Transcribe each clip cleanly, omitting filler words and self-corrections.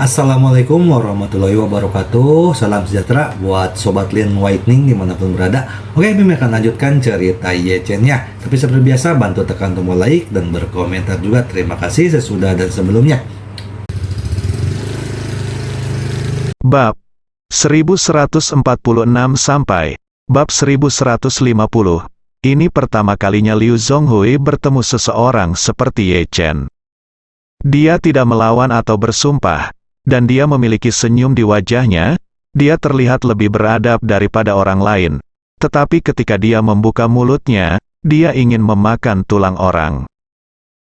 Assalamualaikum warahmatullahi wabarakatuh. Salam sejahtera buat Sobat Lin Whitening dimanapun berada. Oke, Bim akan lanjutkan cerita Yechen-nya. Tapi seperti biasa, bantu tekan tombol like dan berkomentar juga. Terima kasih sesudah dan sebelumnya. Bab 1146 sampai Bab 1150. Ini pertama kalinya Liu Zhonghui bertemu seseorang seperti Ye Chen. Dia tidak melawan atau bersumpah, dan dia memiliki senyum di wajahnya. Dia terlihat lebih beradab daripada orang lain. Tetapi ketika dia membuka mulutnya, dia ingin memakan tulang orang.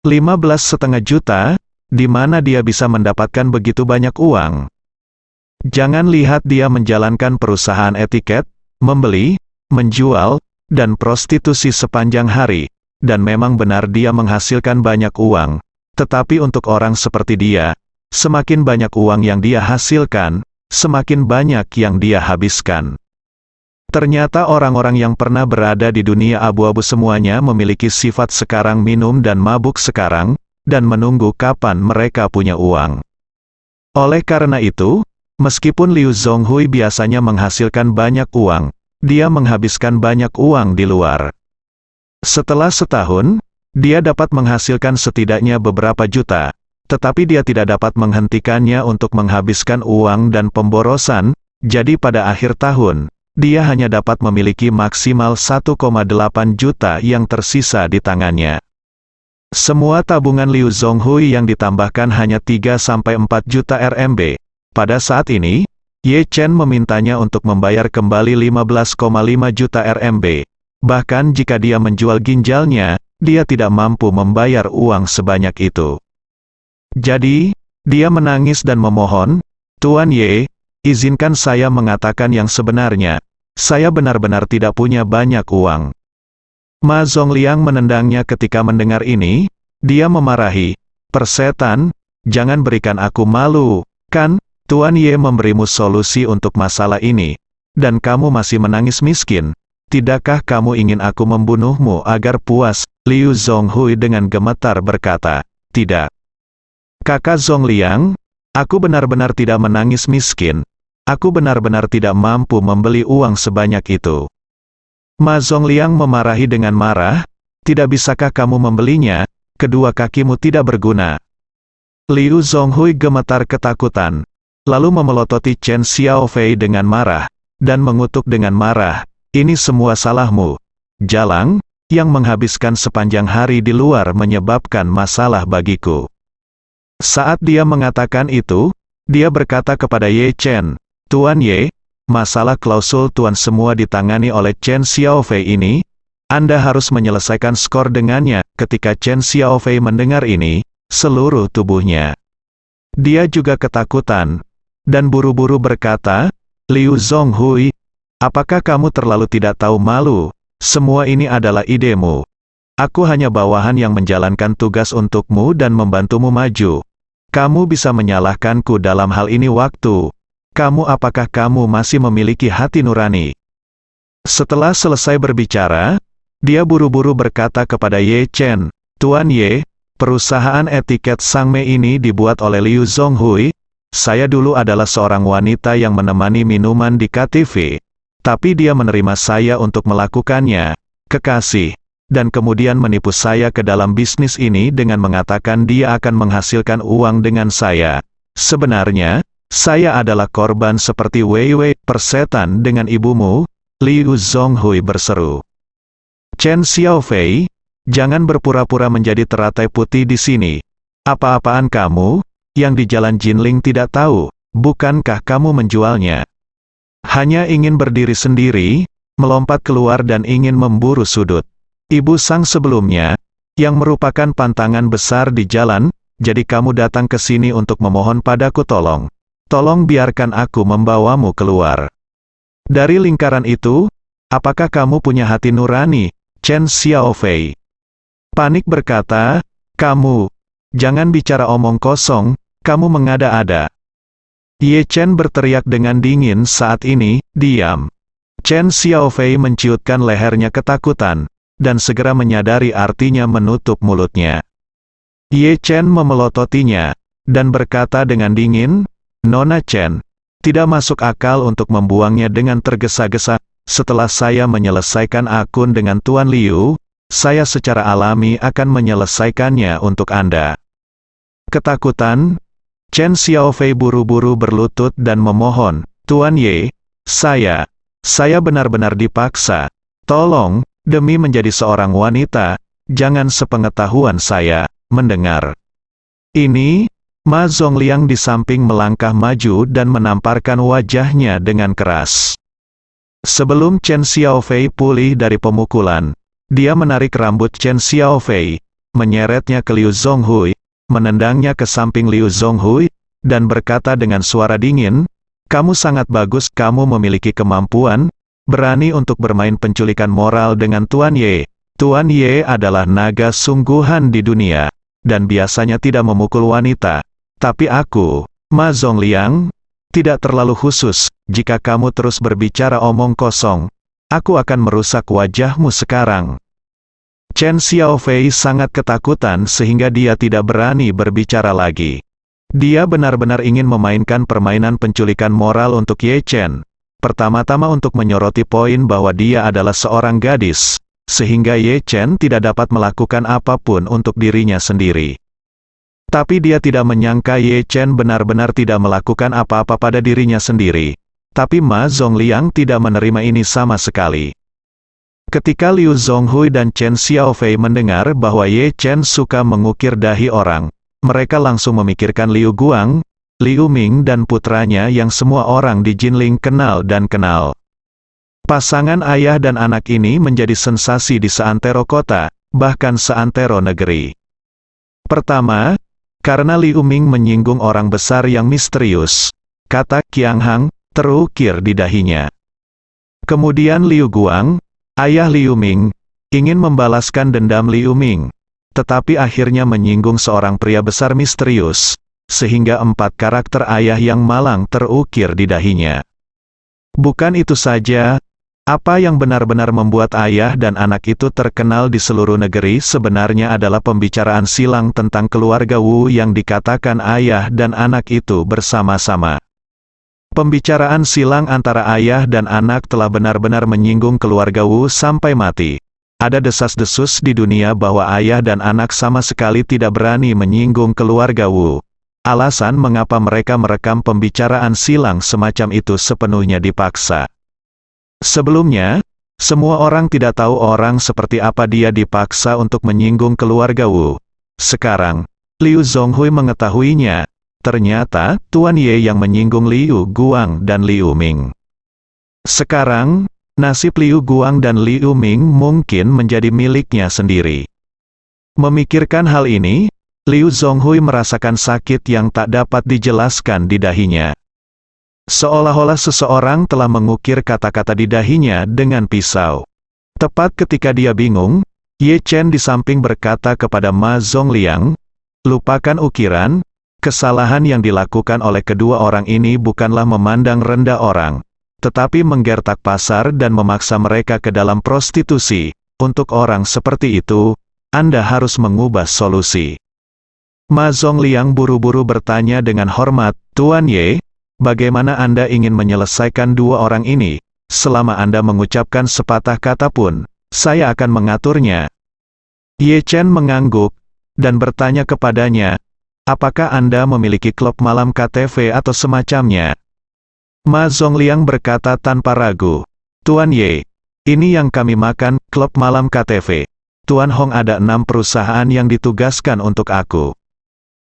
15,5 juta, di mana dia bisa mendapatkan begitu banyak uang? Jangan lihat dia menjalankan perusahaan etiket, membeli, menjual, dan prostitusi sepanjang hari, dan memang benar dia menghasilkan banyak uang. Tetapi untuk orang seperti dia, semakin banyak uang yang dia hasilkan, semakin banyak yang dia habiskan. Ternyata orang-orang yang pernah berada di dunia abu-abu semuanya memiliki sifat sekarang minum dan mabuk sekarang, dan menunggu kapan mereka punya uang. Oleh karena itu, meskipun Liu Zhonghui biasanya menghasilkan banyak uang, dia menghabiskan banyak uang di luar. Setelah setahun, dia dapat menghasilkan setidaknya beberapa juta, tetapi dia tidak dapat menghentikannya untuk menghabiskan uang dan pemborosan, jadi pada akhir tahun, dia hanya dapat memiliki maksimal 1,8 juta yang tersisa di tangannya. Semua tabungan Liu Zhonghui yang ditambahkan hanya 3-4 juta RMB. Pada saat ini, Ye Chen memintanya untuk membayar kembali 15,5 juta RMB. Bahkan jika dia menjual ginjalnya, dia tidak mampu membayar uang sebanyak itu. Jadi, dia menangis dan memohon, "Tuan Ye, izinkan saya mengatakan yang sebenarnya. Saya benar-benar tidak punya banyak uang." Ma Zongliang menendangnya ketika mendengar ini. Dia memarahi, "Persetan, jangan berikan aku malu, kan? Tuan Ye memberimu solusi untuk masalah ini, dan kamu masih menangis miskin. Tidakkah kamu ingin aku membunuhmu agar puas?" Liu Zhonghui dengan gemetar berkata, "Tidak. Kakak Zongliang, aku benar-benar tidak menangis miskin. Aku benar-benar tidak mampu membeli uang sebanyak itu." Ma Zongliang memarahi dengan marah, "Tidak bisakah kamu membelinya? Kedua kakimu tidak berguna." Liu Zhonghui gemetar ketakutan, lalu memelototi Chen Xiaofei dengan marah, dan mengutuk dengan marah, "Ini semua salahmu, Jalang, yang menghabiskan sepanjang hari di luar menyebabkan masalah bagiku." Saat dia mengatakan itu, dia berkata kepada Ye Chen, "Tuan Ye, masalah klausul Tuan semua ditangani oleh Chen Xiaofei ini. Anda harus menyelesaikan skor dengannya." Ketika Chen Xiaofei mendengar ini, seluruh tubuhnya, dia juga ketakutan, dan buru-buru berkata, "Liu Zhonghui, apakah kamu terlalu tidak tahu malu? Semua ini adalah idemu. Aku hanya bawahan yang menjalankan tugas untukmu dan membantumu maju. Kamu bisa menyalahkanku dalam hal ini waktu. Apakah kamu masih memiliki hati nurani?" Setelah selesai berbicara, dia buru-buru berkata kepada Ye Chen, "Tuan Ye, perusahaan etiket Sangme ini dibuat oleh Liu Zhonghui. Saya dulu adalah seorang wanita yang menemani minuman di KTV. Tapi dia menerima saya untuk melakukannya, kekasih, dan kemudian menipu saya ke dalam bisnis ini dengan mengatakan dia akan menghasilkan uang dengan saya. Sebenarnya, saya adalah korban seperti Wei Wei." "Persetan dengan ibumu?" Liu Zhonghui berseru. "Chen Xiaofei, jangan berpura-pura menjadi teratai putih di sini. Apa-apaan kamu, yang di Jalan Jinling tidak tahu, bukankah kamu menjualnya? Hanya ingin berdiri sendiri, melompat keluar dan ingin memburu sudut. Ibu sang sebelumnya, yang merupakan pantangan besar di jalan, jadi kamu datang ke sini untuk memohon padaku tolong. Tolong biarkan aku membawamu keluar. Dari lingkaran itu, apakah kamu punya hati nurani, Chen Xiaofei?" Panik berkata, "Kamu, jangan bicara omong kosong, kamu mengada-ada." Ye Chen berteriak dengan dingin saat ini, "Diam." Chen Xiaofei menciutkan lehernya ketakutan, dan segera menyadari artinya menutup mulutnya. Ye Chen memelototinya, dan berkata dengan dingin, Nona Chen, tidak masuk akal untuk membuangnya dengan tergesa-gesa. Setelah saya menyelesaikan akun dengan Tuan Liu, saya secara alami akan menyelesaikannya untuk Anda. Ketakutan, Chen Xiaofei buru-buru berlutut dan memohon, Tuan Ye, saya benar-benar dipaksa. Tolong, demi menjadi seorang wanita, jangan sepengetahuan saya, mendengar. Ini, Ma Zongliang di samping melangkah maju dan menamparkan wajahnya dengan keras. Sebelum Chen Xiaofei pulih dari pemukulan, dia menarik rambut Chen Xiaofei, menyeretnya ke Liu Zonghui, menendangnya ke samping Liu Zonghui, dan berkata dengan suara dingin, "Kamu sangat bagus, kamu memiliki kemampuan, berani untuk bermain penculikan moral dengan Tuan Ye. Tuan Ye adalah naga sungguhan di dunia, dan biasanya tidak memukul wanita. Tapi aku, Ma Zongliang, tidak terlalu khusus. Jika kamu terus berbicara omong kosong, aku akan merusak wajahmu sekarang." Chen Xiaofei sangat ketakutan sehingga dia tidak berani berbicara lagi. Dia benar-benar ingin memainkan permainan penculikan moral untuk Ye Chen. Pertama-tama untuk menyoroti poin bahwa dia adalah seorang gadis, sehingga Ye Chen tidak dapat melakukan apapun untuk dirinya sendiri. Tapi dia tidak menyangka Ye Chen benar-benar tidak melakukan apa-apa pada dirinya sendiri. Tapi Ma Zongliang tidak menerima ini sama sekali. Ketika Liu Zonghui dan Chen Xiaofei mendengar bahwa Ye Chen suka mengukir dahi orang, mereka langsung memikirkan Liu Guang, Liu Ming dan putranya yang semua orang di Jinling kenal dan kenal. Pasangan ayah dan anak ini menjadi sensasi di seantero kota, bahkan seantero negeri. Pertama, karena Liu Ming menyinggung orang besar yang misterius, kata Qiang Hang terukir di dahinya. Kemudian Liu Guang, ayah Liu Ming, ingin membalaskan dendam Liu Ming, tetapi akhirnya menyinggung seorang pria besar misterius, sehingga 4 karakter ayah yang malang terukir di dahinya. Bukan itu saja, apa yang benar-benar membuat ayah dan anak itu terkenal di seluruh negeri sebenarnya adalah pembicaraan silang tentang keluarga Wu yang dikatakan ayah dan anak itu bersama-sama. Pembicaraan silang antara ayah dan anak telah benar-benar menyinggung keluarga Wu sampai mati. Ada desas-desus di dunia bahwa ayah dan anak sama sekali tidak berani menyinggung keluarga Wu. Alasan mengapa mereka merekam pembicaraan silang semacam itu sepenuhnya dipaksa. Sebelumnya, semua orang tidak tahu orang seperti apa dia dipaksa untuk menyinggung keluarga Wu. Sekarang, Liu Zonghui mengetahuinya. Ternyata, Tuan Ye yang menyinggung Liu Guang dan Liu Ming. Sekarang, nasib Liu Guang dan Liu Ming mungkin menjadi miliknya sendiri. Memikirkan hal ini, Liu Zonghui merasakan sakit yang tak dapat dijelaskan di dahinya. Seolah-olah seseorang telah mengukir kata-kata di dahinya dengan pisau. Tepat ketika dia bingung, Ye Chen di samping berkata kepada Ma Zongliang, "Lupakan ukiran, kesalahan yang dilakukan oleh kedua orang ini bukanlah memandang rendah orang, tetapi menggertak pasar dan memaksa mereka ke dalam prostitusi. Untuk orang seperti itu, Anda harus mengubah solusi." Ma Zongliang buru-buru bertanya dengan hormat, "Tuan Ye, bagaimana Anda ingin menyelesaikan dua orang ini? Selama Anda mengucapkan sepatah kata pun, saya akan mengaturnya." Ye Chen mengangguk, dan bertanya kepadanya, "Apakah Anda memiliki klub malam KTV atau semacamnya?" Ma Zongliang berkata tanpa ragu, "Tuan Ye, ini yang kami makan, klub malam KTV. Tuan Hong ada 6 perusahaan yang ditugaskan untuk aku."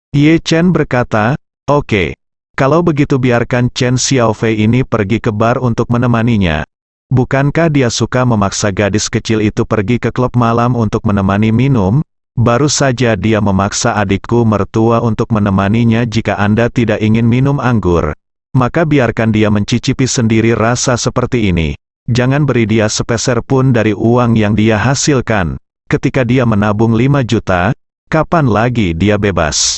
Ye Chen berkata, "Oke. Kalau begitu biarkan Chen Xiaofei ini pergi ke bar untuk menemaninya. Bukankah dia suka memaksa gadis kecil itu pergi ke klub malam untuk menemani minum? Baru saja dia memaksa adikku mertua untuk menemaninya. Jika Anda tidak ingin minum anggur, maka biarkan dia mencicipi sendiri rasa seperti ini. Jangan beri dia sepeser pun dari uang yang dia hasilkan. Ketika dia menabung 5 juta, kapan lagi dia bebas?"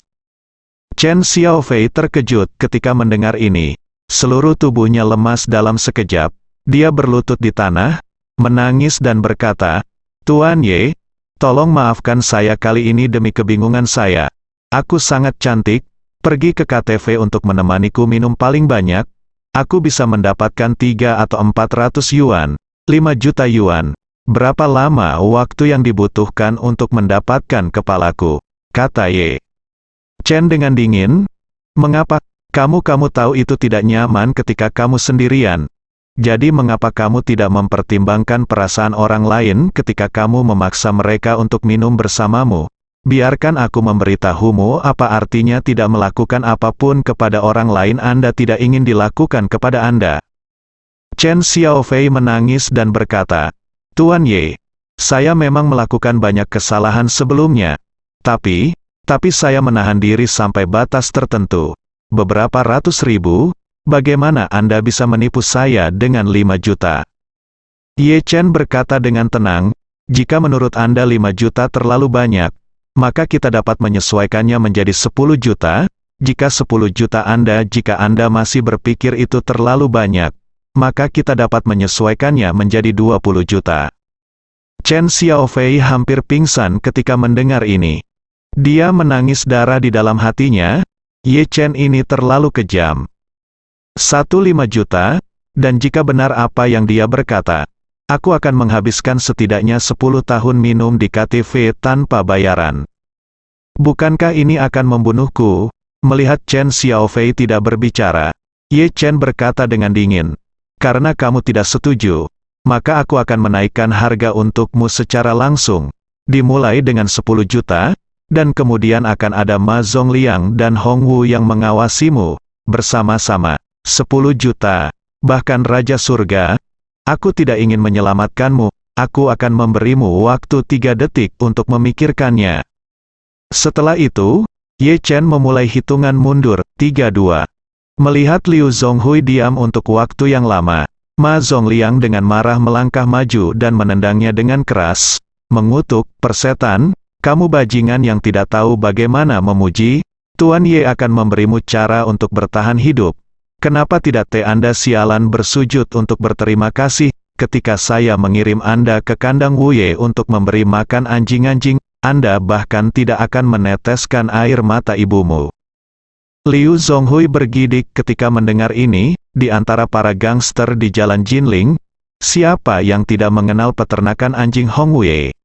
Chen Xiaofei terkejut ketika mendengar ini. Seluruh tubuhnya lemas dalam sekejap. Dia berlutut di tanah, menangis dan berkata, "Tuan Ye, tolong maafkan saya kali ini demi kebingungan saya. Aku sangat cantik, pergi ke KTV untuk menemaniku minum paling banyak, aku bisa mendapatkan 3 atau 400 yuan, 5 juta yuan. Berapa lama waktu yang dibutuhkan untuk mendapatkan kepalaku? Kata Ye Chen dengan dingin. Mengapa? Kamu tahu itu tidak nyaman ketika kamu sendirian. Jadi mengapa kamu tidak mempertimbangkan perasaan orang lain ketika kamu memaksa mereka untuk minum bersamamu? Biarkan aku memberitahumu apa artinya tidak melakukan apapun kepada orang lain Anda tidak ingin dilakukan kepada Anda. Chen Xiaofei menangis dan berkata, Tuan Ye, saya memang melakukan banyak kesalahan sebelumnya. Tapi saya menahan diri sampai batas tertentu. Beberapa ratus ribu, bagaimana Anda bisa menipu saya dengan 5 juta? Ye Chen berkata dengan tenang, jika menurut Anda 5 juta terlalu banyak, maka kita dapat menyesuaikannya menjadi 10 juta. Jika 10 juta jika Anda masih berpikir itu terlalu banyak, maka kita dapat menyesuaikannya menjadi 20 juta. Chen Xiaofei hampir pingsan ketika mendengar ini. Dia menangis darah di dalam hatinya, Ye Chen ini terlalu kejam. 5 juta, dan jika benar apa yang dia berkata, aku akan menghabiskan setidaknya 10 tahun minum di KTV tanpa bayaran. Bukankah ini akan membunuhku? Melihat Chen Xiaofei tidak berbicara, Ye Chen berkata dengan dingin, karena kamu tidak setuju, maka aku akan menaikkan harga untukmu secara langsung, dimulai dengan 10 juta, dan kemudian akan ada Ma Zongliang dan Hong Wu yang mengawasimu, bersama-sama, 10 juta, bahkan Raja Surga. Aku tidak ingin menyelamatkanmu, aku akan memberimu waktu 3 detik untuk memikirkannya. Setelah itu, Ye Chen memulai hitungan mundur, 3-2. Melihat Liu Zonghui diam untuk waktu yang lama, Ma Zongliang dengan marah melangkah maju dan menendangnya dengan keras, mengutuk, persetan, kamu bajingan yang tidak tahu bagaimana memuji, Tuan Ye akan memberimu cara untuk bertahan hidup. Kenapa tidak Anda sialan bersujud untuk berterima kasih, ketika saya mengirim Anda ke kandang Wu Ye untuk memberi makan anjing-anjing, Anda bahkan tidak akan meneteskan air mata ibumu. Liu Zonghui bergidik ketika mendengar ini, di antara para gangster di Jalan Jinling, siapa yang tidak mengenal peternakan anjing Hong Wei?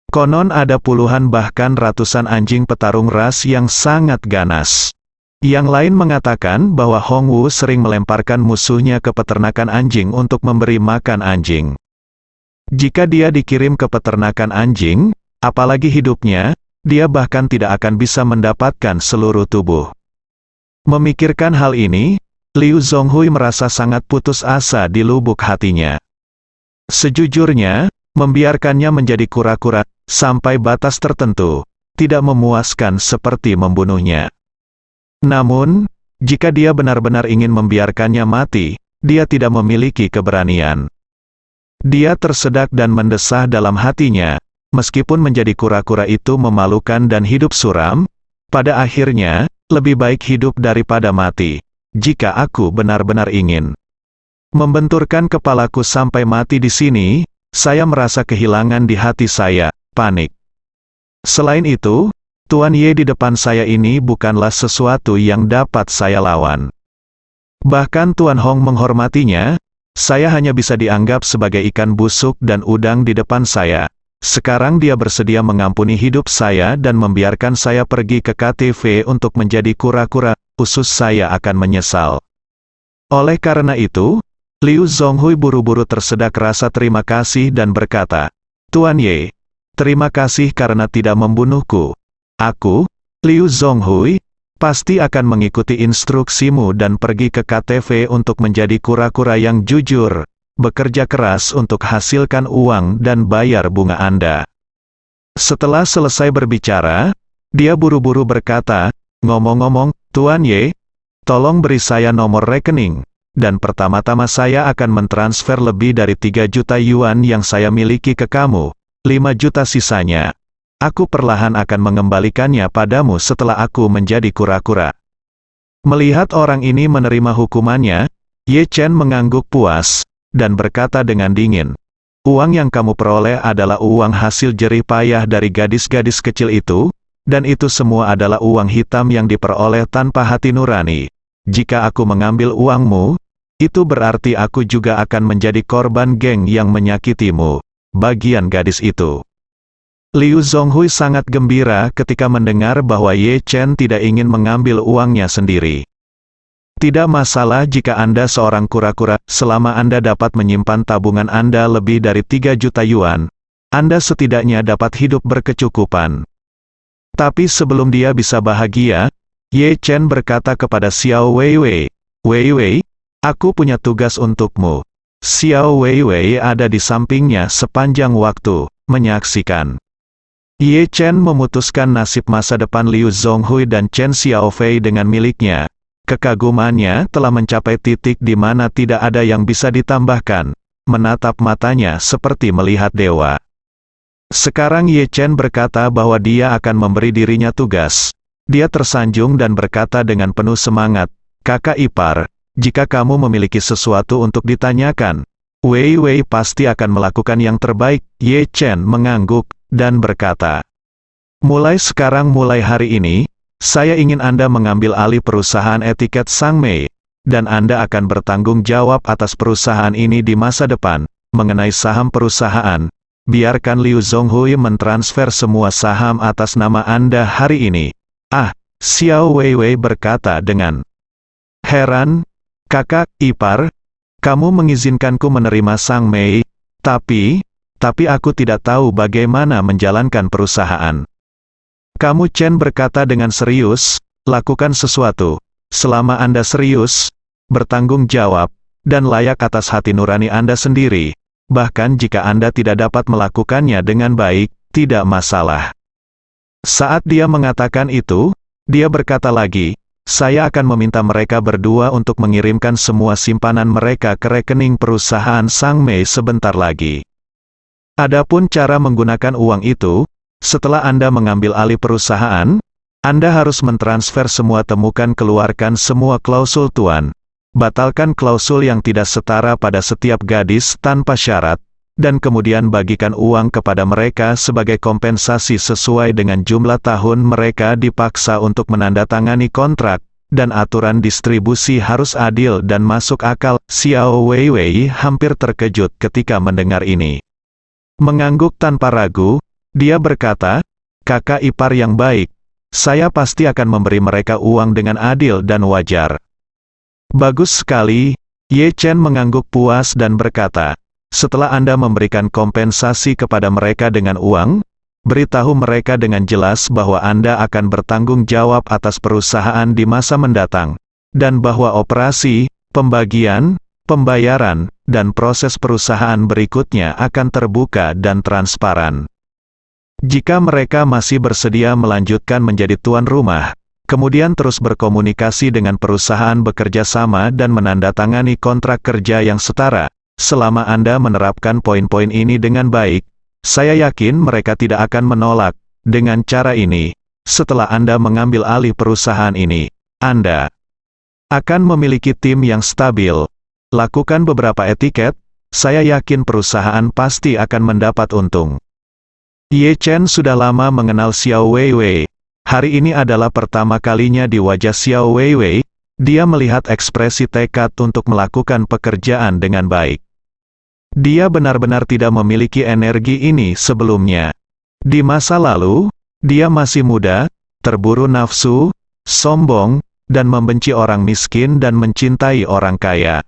Konon ada puluhan bahkan ratusan anjing petarung ras yang sangat ganas. Yang lain mengatakan bahwa Hong Wu sering melemparkan musuhnya ke peternakan anjing untuk memberi makan anjing. Jika dia dikirim ke peternakan anjing, apalagi hidupnya, dia bahkan tidak akan bisa mendapatkan seluruh tubuh. Memikirkan hal ini, Liu Zonghui merasa sangat putus asa di lubuk hatinya. Sejujurnya, membiarkannya menjadi kura-kura, sampai batas tertentu, tidak memuaskan seperti membunuhnya. Namun, jika dia benar-benar ingin membiarkannya mati, dia tidak memiliki keberanian. Dia tersedak dan mendesah dalam hatinya, meskipun menjadi kura-kura itu memalukan dan hidup suram, pada akhirnya, lebih baik hidup daripada mati, jika aku benar-benar ingin membenturkan kepalaku sampai mati di sini, saya merasa kehilangan di hati saya, panik. Selain itu, Tuan Ye di depan saya ini bukanlah sesuatu yang dapat saya lawan. Bahkan Tuan Hong menghormatinya, saya hanya bisa dianggap sebagai ikan busuk dan udang di depan saya. Sekarang dia bersedia mengampuni hidup saya dan membiarkan saya pergi ke KTV untuk menjadi kura-kura, usus saya akan menyesal. Oleh karena itu, Liu Zonghui buru-buru tersedak rasa terima kasih dan berkata, Tuan Ye, terima kasih karena tidak membunuhku. Aku, Liu Zonghui, pasti akan mengikuti instruksimu dan pergi ke KTV untuk menjadi kura-kura yang jujur, bekerja keras untuk hasilkan uang dan bayar bunga Anda. Setelah selesai berbicara, dia buru-buru berkata, ngomong-ngomong, Tuan Ye, tolong beri saya nomor rekening, dan pertama-tama saya akan mentransfer lebih dari 3 juta yuan yang saya miliki ke kamu, 5 juta sisanya. Aku perlahan akan mengembalikannya padamu setelah aku menjadi kura-kura. Melihat orang ini menerima hukumannya, Ye Chen mengangguk puas, dan berkata dengan dingin, uang yang kamu peroleh adalah uang hasil jerih payah dari gadis-gadis kecil itu, dan itu semua adalah uang hitam yang diperoleh tanpa hati nurani. Jika aku mengambil uangmu, itu berarti aku juga akan menjadi korban geng yang menyakitimu. Bagian gadis itu. Liu Zonghui sangat gembira ketika mendengar bahwa Ye Chen tidak ingin mengambil uangnya sendiri. Tidak masalah jika Anda seorang kura-kura, selama Anda dapat menyimpan tabungan Anda lebih dari 3 juta yuan, Anda setidaknya dapat hidup berkecukupan. Tapi sebelum dia bisa bahagia, Ye Chen berkata kepada Xiao Weiwei, "Weiwei, aku punya tugas untukmu." Xiao Weiwei ada di sampingnya sepanjang waktu, menyaksikan. Ye Chen memutuskan nasib masa depan Liu Zonghui dan Chen Xiaofei dengan miliknya. Kekagumannya telah mencapai titik di mana tidak ada yang bisa ditambahkan. Menatap matanya seperti melihat dewa. Sekarang Ye Chen berkata bahwa dia akan memberi dirinya tugas. Dia tersanjung dan berkata dengan penuh semangat, "Kakak ipar, jika kamu memiliki sesuatu untuk ditanyakan, Wei Wei pasti akan melakukan yang terbaik." Ye Chen mengangguk dan berkata, "Mulai sekarang, mulai hari ini, saya ingin Anda mengambil alih perusahaan etiket Sangmei, dan Anda akan bertanggung jawab atas perusahaan ini di masa depan. Mengenai saham perusahaan, biarkan Liu Zonghui mentransfer semua saham atas nama Anda hari ini." "Ah," Xiao Weiwei berkata dengan heran, "Kakak ipar, kamu mengizinkanku menerima Sangmei, tapi aku tidak tahu bagaimana menjalankan perusahaan." "Kamu," Chen berkata dengan serius, "lakukan sesuatu. Selama Anda serius, bertanggung jawab, dan layak atas hati nurani Anda sendiri. Bahkan jika Anda tidak dapat melakukannya dengan baik, tidak masalah." Saat dia mengatakan itu, dia berkata lagi, "Saya akan meminta mereka berdua untuk mengirimkan semua simpanan mereka ke rekening perusahaan Sangmei sebentar lagi. Adapun cara menggunakan uang itu, setelah Anda mengambil alih perusahaan, Anda harus mentransfer semua, temukan, keluarkan semua klausul tuan, batalkan klausul yang tidak setara pada setiap gadis tanpa syarat, dan kemudian bagikan uang kepada mereka sebagai kompensasi sesuai dengan jumlah tahun mereka dipaksa untuk menandatangani kontrak, dan aturan distribusi harus adil dan masuk akal." Xiao Weiwei hampir terkejut ketika mendengar ini. Mengangguk tanpa ragu, dia berkata, "Kakak ipar yang baik, saya pasti akan memberi mereka uang dengan adil dan wajar." "Bagus sekali." Ye Chen mengangguk puas dan berkata, "Setelah Anda memberikan kompensasi kepada mereka dengan uang, beritahu mereka dengan jelas bahwa Anda akan bertanggung jawab atas perusahaan di masa mendatang, dan bahwa operasi, pembagian, pembayaran, dan proses perusahaan berikutnya akan terbuka dan transparan. Jika mereka masih bersedia melanjutkan menjadi tuan rumah, kemudian terus berkomunikasi dengan perusahaan, bekerja sama dan menandatangani kontrak kerja yang setara, selama Anda menerapkan poin-poin ini dengan baik, saya yakin mereka tidak akan menolak. Dengan cara ini, setelah Anda mengambil alih perusahaan ini, Anda akan memiliki tim yang stabil. Lakukan beberapa etiket, saya yakin perusahaan pasti akan mendapat untung." Ye Chen sudah lama mengenal Xiao Weiwei. Hari ini adalah pertama kalinya di wajah Xiao Weiwei, dia melihat ekspresi tekad untuk melakukan pekerjaan dengan baik. Dia benar-benar tidak memiliki energi ini sebelumnya. Di masa lalu, dia masih muda, terburu nafsu, sombong, dan membenci orang miskin dan mencintai orang kaya.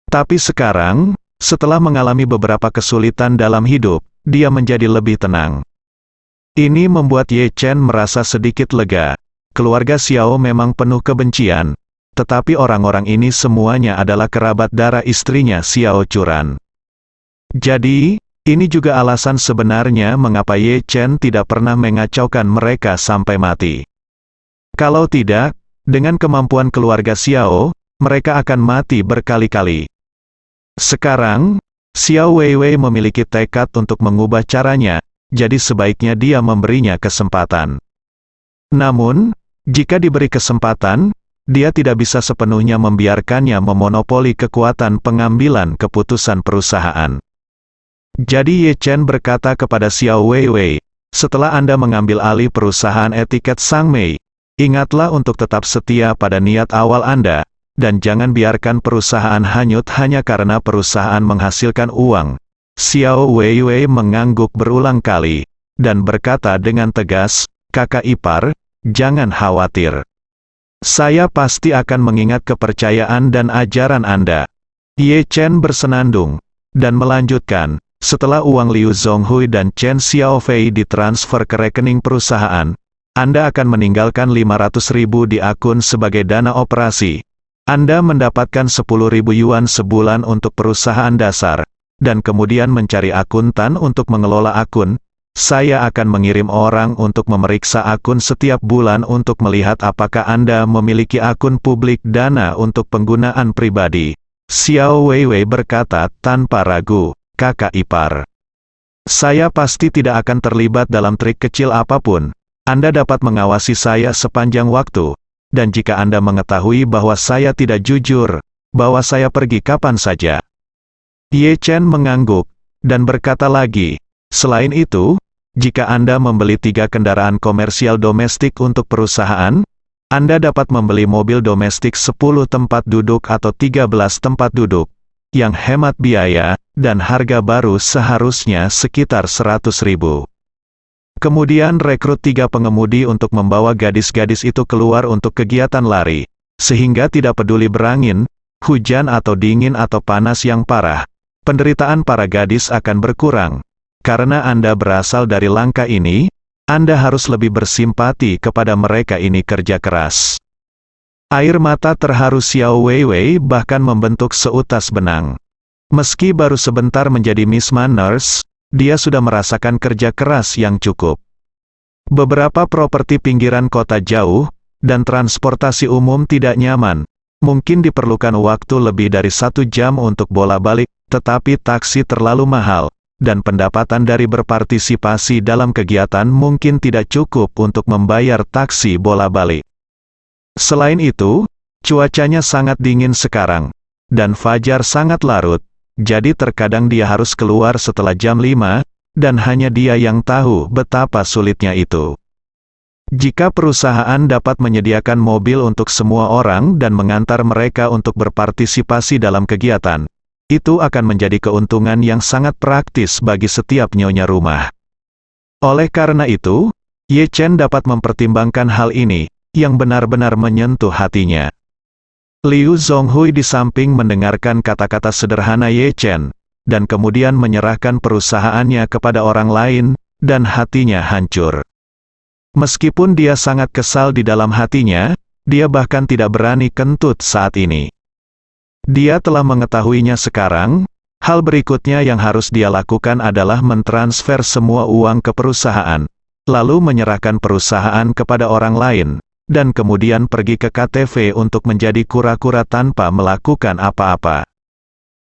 Tapi sekarang, setelah mengalami beberapa kesulitan dalam hidup, dia menjadi lebih tenang. Ini membuat Ye Chen merasa sedikit lega. Keluarga Xiao memang penuh kebencian, tetapi orang-orang ini semuanya adalah kerabat darah istrinya Xiao Churan. Jadi, ini juga alasan sebenarnya mengapa Ye Chen tidak pernah mengacaukan mereka sampai mati. Kalau tidak, dengan kemampuan keluarga Xiao, mereka akan mati berkali-kali. Sekarang, Xiao Weiwei memiliki tekad untuk mengubah caranya, jadi sebaiknya dia memberinya kesempatan. Namun, jika diberi kesempatan, dia tidak bisa sepenuhnya membiarkannya memonopoli kekuatan pengambilan keputusan perusahaan. Jadi Ye Chen berkata kepada Xiao Weiwei, Setelah Anda mengambil alih perusahaan etiket Sang Mei, ingatlah untuk tetap setia pada niat awal Anda, dan jangan biarkan perusahaan hanyut hanya karena perusahaan menghasilkan uang. Xiao Weiwei mengangguk berulang kali, dan berkata dengan tegas, "Kakak ipar, jangan khawatir. Saya pasti akan mengingat kepercayaan dan ajaran Anda." Ye Chen bersenandung, dan melanjutkan, "Setelah uang Liu Zonghui dan Chen Xiaofei ditransfer ke rekening perusahaan, Anda akan meninggalkan 500.000 di akun sebagai dana operasi. Anda mendapatkan 10.000 yuan sebulan untuk perusahaan dasar, dan kemudian mencari akuntan untuk mengelola akun. Saya akan mengirim orang untuk memeriksa akun setiap bulan untuk melihat apakah Anda memiliki akun publik dana untuk penggunaan pribadi." Xiao Weiwei berkata tanpa ragu, "Kakak ipar, saya pasti tidak akan terlibat dalam trik kecil apapun. Anda dapat mengawasi saya sepanjang waktu, dan jika Anda mengetahui bahwa saya tidak jujur, bawa saya pergi kapan saja." Ye Chen mengangguk, dan berkata lagi, "Selain itu, jika Anda membeli 3 kendaraan komersial domestik untuk perusahaan, Anda dapat membeli mobil domestik 10 tempat duduk atau 13 tempat duduk, yang hemat biaya, dan harga baru seharusnya sekitar 100.000. Kemudian rekrut 3 pengemudi untuk membawa gadis-gadis itu keluar untuk kegiatan lari, sehingga tidak peduli berangin, hujan atau dingin atau panas yang parah, penderitaan para gadis akan berkurang. Karena Anda berasal dari langkah ini, Anda harus lebih bersimpati kepada mereka ini kerja keras." Air mata terharu Xiao Weiwei bahkan membentuk seutas benang. Meski baru sebentar menjadi Miss Manners, dia sudah merasakan kerja keras yang cukup. Beberapa properti pinggiran kota jauh, dan transportasi umum tidak nyaman. Mungkin diperlukan waktu lebih dari 1 jam untuk bola-balik, tetapi taksi terlalu mahal, dan pendapatan dari berpartisipasi dalam kegiatan mungkin tidak cukup untuk membayar taksi bola-balik. Selain itu, cuacanya sangat dingin sekarang, dan fajar sangat larut, jadi terkadang dia harus keluar setelah jam 5, dan hanya dia yang tahu betapa sulitnya itu. Jika perusahaan dapat menyediakan mobil untuk semua orang dan mengantar mereka untuk berpartisipasi dalam kegiatan, itu akan menjadi keuntungan yang sangat praktis bagi setiap nyonya rumah. Oleh karena itu, Ye Chen dapat mempertimbangkan hal ini, yang benar-benar menyentuh hatinya. Liu Zonghui di samping mendengarkan kata-kata sederhana Ye Chen, dan kemudian menyerahkan perusahaannya kepada orang lain, dan hatinya hancur. Meskipun dia sangat kesal di dalam hatinya, dia bahkan tidak berani kentut saat ini. Dia telah mengetahuinya sekarang. Hal berikutnya yang harus dia lakukan adalah mentransfer semua uang ke perusahaan, lalu menyerahkan perusahaan kepada orang lain, dan kemudian pergi ke KTV untuk menjadi kura-kura tanpa melakukan apa-apa.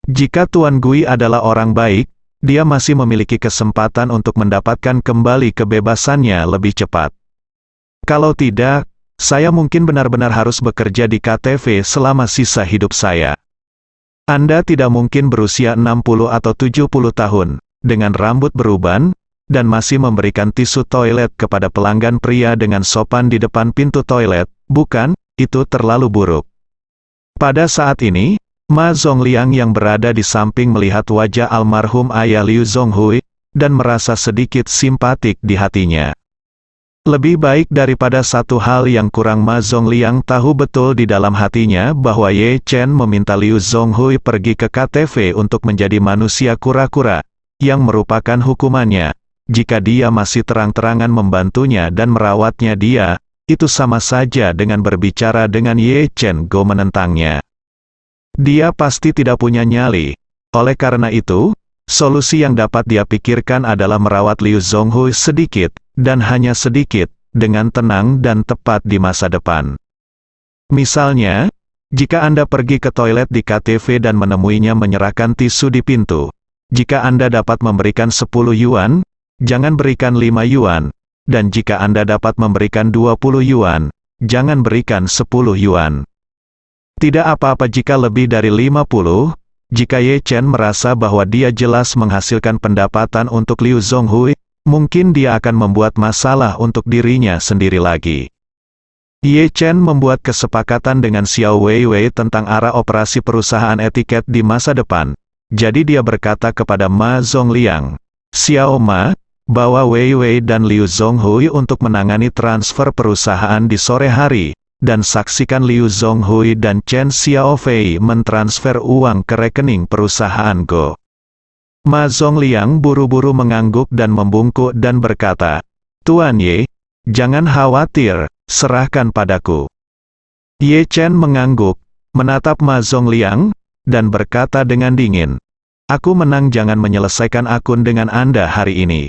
Jika Tuan Gui adalah orang baik, dia masih memiliki kesempatan untuk mendapatkan kembali kebebasannya lebih cepat. Kalau tidak, saya mungkin benar-benar harus bekerja di KTV selama sisa hidup saya. Anda tidak mungkin berusia 60 atau 70 tahun, dengan rambut beruban, dan masih memberikan tisu toilet kepada pelanggan pria dengan sopan di depan pintu toilet, bukan? Itu terlalu buruk. Pada saat ini, Ma Zongliang yang berada di samping melihat wajah almarhum ayah Liu Zonghui, dan merasa sedikit simpatik di hatinya. Lebih baik daripada satu hal yang kurang, Ma Zongliang tahu betul di dalam hatinya bahwa Ye Chen meminta Liu Zonghui pergi ke KTV untuk menjadi manusia kura-kura, yang merupakan hukumannya. Jika dia masih terang-terangan membantunya dan merawatnya dia, itu sama saja dengan berbicara dengan Ye Chen Go menentangnya. Dia pasti tidak punya nyali. Oleh karena itu, solusi yang dapat dia pikirkan adalah merawat Liu Zonghui sedikit, dan hanya sedikit, dengan tenang dan tepat di masa depan. Misalnya, jika Anda pergi ke toilet di KTV dan menemuinya menyerahkan tisu di pintu, jika Anda dapat memberikan 10 yuan, jangan berikan 5 yuan, dan jika Anda dapat memberikan 20 yuan, jangan berikan 10 yuan. Tidak apa-apa jika lebih dari 50, jika Ye Chen merasa bahwa dia jelas menghasilkan pendapatan untuk Liu Zonghui, mungkin dia akan membuat masalah untuk dirinya sendiri lagi. Ye Chen membuat kesepakatan dengan Xiao Weiwei tentang arah operasi perusahaan etiket di masa depan. Jadi dia berkata kepada Ma Zongliang, "Xiao Ma, bawa Weiwei dan Liu Zonghui untuk menangani transfer perusahaan di sore hari, dan saksikan Liu Zonghui dan Chen Xiaofei mentransfer uang ke rekening perusahaan Go." Ma Zongliang buru-buru mengangguk dan membungkuk dan berkata, "Tuan Ye, jangan khawatir, serahkan padaku." Ye Chen mengangguk, menatap Ma Zongliang, dan berkata dengan dingin, "Aku menang, jangan menyelesaikan akun dengan Anda hari ini.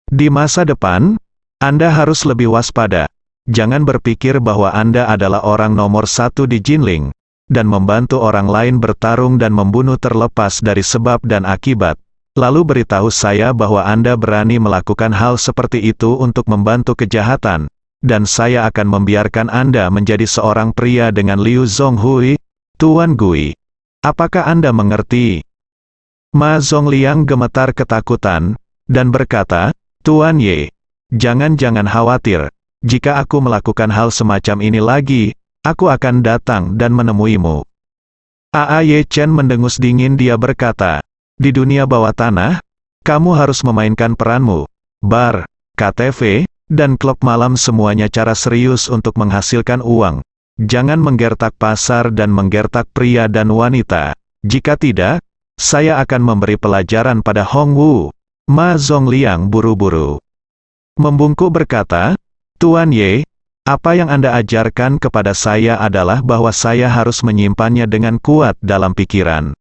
Di masa depan, Anda harus lebih waspada. Jangan berpikir bahwa Anda adalah orang nomor satu di Jinling, dan membantu orang lain bertarung dan membunuh terlepas dari sebab dan akibat. Lalu beritahu saya bahwa Anda berani melakukan hal seperti itu untuk membantu kejahatan, dan saya akan membiarkan Anda menjadi seorang pria dengan Liu Zonghui, Tuan Gui. Apakah Anda mengerti?" Ma Zongliang gemetar ketakutan, dan berkata, "Tuan Ye, jangan khawatir. Jika aku melakukan hal semacam ini lagi, aku akan datang dan menemuimu." Ye Chen mendengus dingin, dia berkata, "Di dunia bawah tanah, kamu harus memainkan peranmu. Bar, KTV, dan klub malam semuanya cara serius untuk menghasilkan uang. Jangan menggertak pasar dan menggertak pria dan wanita. Jika tidak, saya akan memberi pelajaran pada Hong Wu." Ma Zongliang buru-buru membungkuk berkata, "Tuan Ye, apa yang Anda ajarkan kepada saya adalah bahwa saya harus menyimpannya dengan kuat dalam pikiran."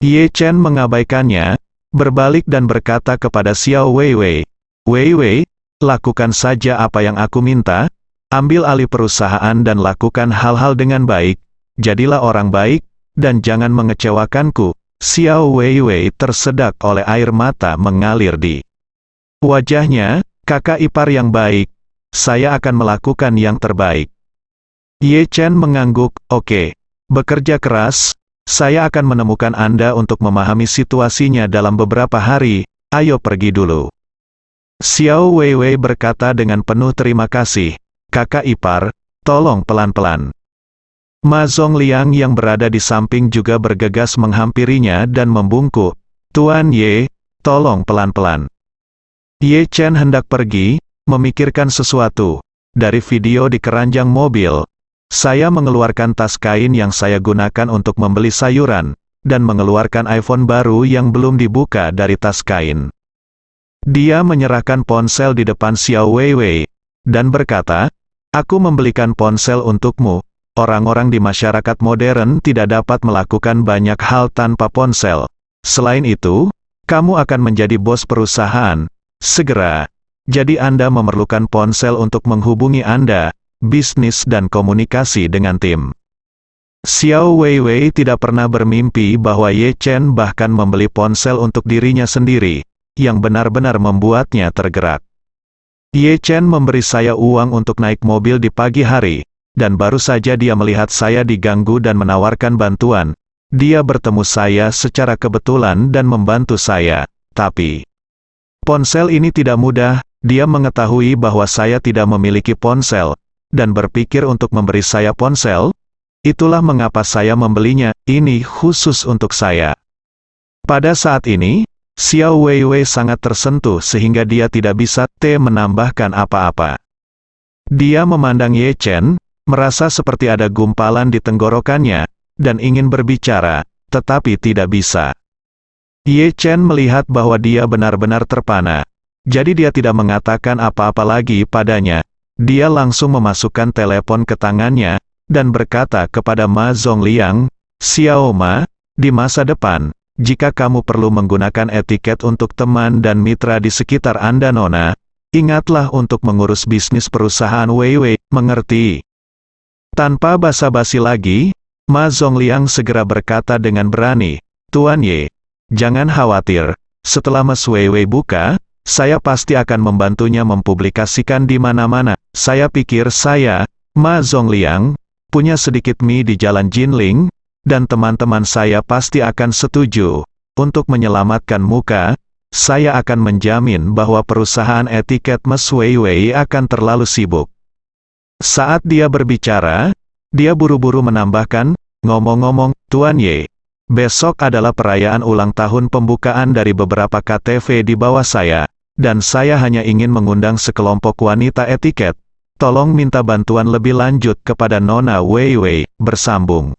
Ye Chen mengabaikannya, berbalik dan berkata kepada Xiao Weiwei, "Weiwei, lakukan saja apa yang aku minta, ambil alih perusahaan dan lakukan hal-hal dengan baik, jadilah orang baik, dan jangan mengecewakanku." Xiao Weiwei tersedak oleh air mata mengalir di wajahnya. "Kakak ipar yang baik, saya akan melakukan yang terbaik." Ye Chen mengangguk, "Oke, bekerja keras, saya akan menemukan Anda untuk memahami situasinya dalam beberapa hari, ayo pergi dulu." Xiao Weiwei berkata dengan penuh terima kasih, "Kakak ipar, tolong pelan-pelan." Ma Zongliang yang berada di samping juga bergegas menghampirinya dan membungkuk, "Tuan Ye, tolong pelan-pelan." Ye Chen hendak pergi, memikirkan sesuatu. Dari video di keranjang mobil, saya mengeluarkan tas kain yang saya gunakan untuk membeli sayuran, dan mengeluarkan iPhone baru yang belum dibuka dari tas kain. Dia menyerahkan ponsel di depan Xiao Weiwei, dan berkata, "Aku membelikan ponsel untukmu. Orang-orang di masyarakat modern tidak dapat melakukan banyak hal tanpa ponsel. Selain itu, kamu akan menjadi bos perusahaan segera. Jadi Anda memerlukan ponsel untuk menghubungi Anda, bisnis dan komunikasi dengan tim." Xiao Weiwei tidak pernah bermimpi bahwa Ye Chen bahkan membeli ponsel untuk dirinya sendiri, yang benar-benar membuatnya tergerak. "Ye Chen memberi saya uang untuk naik mobil di pagi hari, dan baru saja dia melihat saya diganggu dan menawarkan bantuan. Dia bertemu saya secara kebetulan dan membantu saya. Tapi ponsel ini tidak mudah. Dia mengetahui bahwa saya tidak memiliki ponsel, dan berpikir untuk memberi saya ponsel. Itulah mengapa saya membelinya, ini khusus untuk saya." Pada saat ini, Xiao Weiwei sangat tersentuh sehingga dia tidak bisa menambahkan apa-apa. Dia memandang Ye Chen, merasa seperti ada gumpalan di tenggorokannya, dan ingin berbicara, tetapi tidak bisa. Ye Chen melihat bahwa dia benar-benar terpana. Jadi dia tidak mengatakan apa-apa lagi padanya. Dia langsung memasukkan telepon ke tangannya, dan berkata kepada Ma Zongliang, "Xiao Ma, di masa depan, jika kamu perlu menggunakan etiket untuk teman dan mitra di sekitar Anda Nona, ingatlah untuk mengurus bisnis perusahaan Weiwei, mengerti?" Tanpa basa-basi lagi, Ma Zongliang segera berkata dengan berani, "Tuan Ye, jangan khawatir, setelah Mas Weiwei buka, saya pasti akan membantunya mempublikasikan di mana-mana. Saya pikir saya, Ma Zongliang, punya sedikit mie di Jalan Jinling, dan teman-teman saya pasti akan setuju, untuk menyelamatkan muka Saya akan menjamin bahwa perusahaan etiket Mas Wei Wei akan terlalu sibuk. Saat dia berbicara, dia buru-buru menambahkan, ngomong-ngomong, Tuan Ye, besok adalah perayaan ulang tahun pembukaan dari beberapa KTV di bawah saya, dan saya hanya ingin mengundang sekelompok wanita etiket. Tolong minta bantuan lebih lanjut kepada Nona Wei Wei, bersambung.